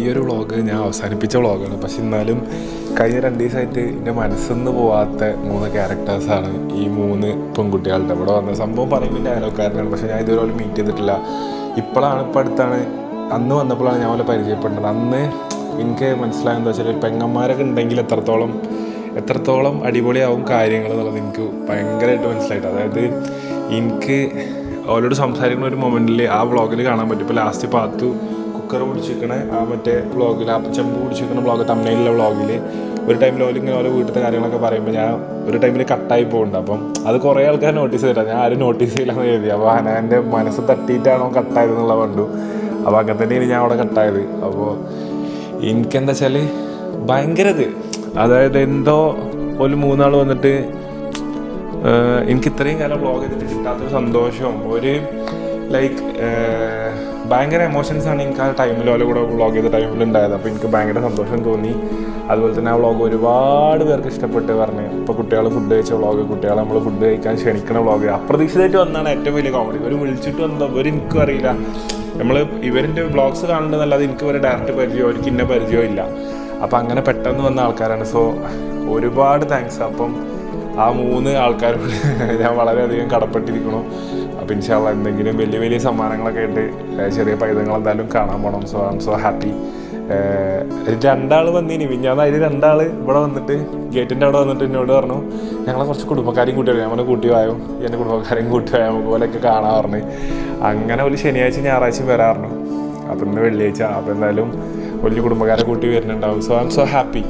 ഈ ഒരു വ്ളോഗ് ഞാൻ അവസാനിപ്പിച്ച വ്ളോഗാണ്. പക്ഷെ എന്നാലും കഴിഞ്ഞ 2 ദിവസമായിട്ട് എൻ്റെ മനസ്സിന്ന് പോവാത്ത 3 ക്യാരക്ടേഴ്സാണ് ഈ 3 പെൺകുട്ടികളുടെ ഇവിടെ വന്ന സംഭവം. പറയുമ്പോൾ ഡയലോഗുകാരനാണ്, പക്ഷേ ഞാൻ ഇതുവരെ മീറ്റ് ചെയ്തിട്ടില്ല. ഇപ്പോൾ അടുത്താണ് അന്ന് വന്നപ്പോഴാണ് ഞാൻ അവരെ പരിചയപ്പെടുന്നത്. അന്ന് എനിക്ക് മനസ്സിലായെന്താ വെച്ചാൽ പെങ്ങന്മാരൊക്കെ ഉണ്ടെങ്കിൽ എത്രത്തോളം അടിപൊളിയാവും കാര്യങ്ങൾ എന്നുള്ളത് എനിക്ക് ഭയങ്കരമായിട്ട് മനസ്സിലായിട്ട്. അതായത് എനിക്ക് അവരോട് സംസാരിക്കുന്ന ഒരു മൊമെൻറ്റിൽ ആ വ്ളോഗിൽ കാണാൻ പറ്റും. ഇപ്പോൾ ലാസ്റ്റ് പാത്തു കുക്കർ പിടിച്ചിരിക്കണ ആ മറ്റേ വ്ളോഗിൽ, ആ ചെമ്പ് പിടിച്ചിരിക്കുന്ന വ്ളോഗ്, തമിഴിലുള്ള വ്ളോഗിൽ ഒരു ടൈമിൽ ഓലിങ്ങനെ ഓരോ വീട്ടിലത്തെ കാര്യങ്ങളൊക്കെ പറയുമ്പോൾ ഞാൻ ഒരു ടൈമിൽ കട്ടായി പോകുന്നുണ്ട്. അപ്പം അത് കുറേ ആൾക്കാർ നോട്ടീസ് ചെയ്തിട്ടാണ്, ഞാൻ ആരും നോട്ടീസ് ചെയ്യില്ലെന്ന് എഴുതി. അപ്പോൾ ഹനാൻ്റെ മനസ്സ് തട്ടിയിട്ടാണോ കട്ടായതെന്നുള്ള കണ്ടു. അപ്പോൾ അങ്ങനെ തന്നെയാണ് ഞാൻ അവിടെ കട്ടായത്. അപ്പോൾ എനിക്കെന്താ വെച്ചാൽ ഭയങ്കര അതായത് എന്തോ ഒരു 3 ആൾ വന്നിട്ട് എനിക്ക് ഇത്രയും കാലം വ്ളോഗ് ചെയ്തിട്ട് കിട്ടാത്തൊരു സന്തോഷവും ഒരു ലൈക്ക് ഭയങ്കര എമോഷൻസാണ് എനിക്ക് ആ ടൈമിൽ ഓലെ കൂടെ വ്ളോഗ് ചെയ്ത ടൈമിൽ ഉണ്ടായത്. അപ്പോൾ എനിക്ക് ഭയങ്കര സന്തോഷം തോന്നി. അതുപോലെ തന്നെ ആ വ്ളോഗ് ഒരുപാട് പേർക്ക് ഇഷ്ടപ്പെട്ട് പറഞ്ഞ്. ഇപ്പോൾ കുട്ടികൾ ഫുഡ് കഴിച്ച വ്ളോഗ്, കുട്ടികളെ നമ്മൾ ഫുഡ് കഴിക്കാൻ ക്ഷണിക്കണ വ്ളോഗ്, അപ്രതീക്ഷിതമായിട്ട് വന്നാണ് ഏറ്റവും വലിയ കോമഡി. ഒരു വിളിച്ചിട്ട് വന്നോ എനിക്കും അറിയില്ല, നമ്മൾ ഇവരിൻ്റെ വ്ളോഗ്സ് കാണുന്നതല്ലാതെ എനിക്ക് ഒരു ഡയറക്റ്റ് പരിചയമോ എനിക്ക് ഇന്ന പരിചയമോ ഇല്ല. അപ്പോൾ അങ്ങനെ പെട്ടെന്ന് വന്ന ആൾക്കാരാണ്. സോ ഒരുപാട് താങ്ക്സ്. അപ്പം ആ 3 ആൾക്കാരോട് ഞാൻ വളരെയധികം കടപ്പെട്ടിരിക്കണം. അപ്പോൾ ഇൻഷാ അള്ളാ എന്തെങ്കിലും വലിയ വലിയ സമ്മാനങ്ങളൊക്കെ ആയിട്ട് ചെറിയ പൈതങ്ങൾ എന്തായാലും കാണാൻ പോകണം. So I am so happy. 2 ആൾ വന്നിനി മിഞ്ഞാന്ന്. അതിൽ 2 ആൾ ഇവിടെ വന്നിട്ട് ഗേറ്റിൻ്റെ അവിടെ വന്നിട്ട് എന്നോട് പറഞ്ഞു ഞങ്ങളെ കുറച്ച് കുടുംബക്കാരെയും കൂട്ടി വരും. ഞാൻ കൂട്ടി വായോ, എൻ്റെ കുടുംബക്കാരെയും കൂട്ടി വായോ, നമുക്ക് പോലെയൊക്കെ കാണാൻ പറഞ്ഞു. അങ്ങനെ ഒരു ശനിയാഴ്ച ഞായറാഴ്ചയും വരാറുണ്ട്. അപ്പോൾ ഇന്ന് വെള്ളിയാഴ്ച. അപ്പോൾ എന്തായാലും വലിയ കുടുംബക്കാരെ കൂട്ടി വരുന്നുണ്ടാവും. So I am so happy.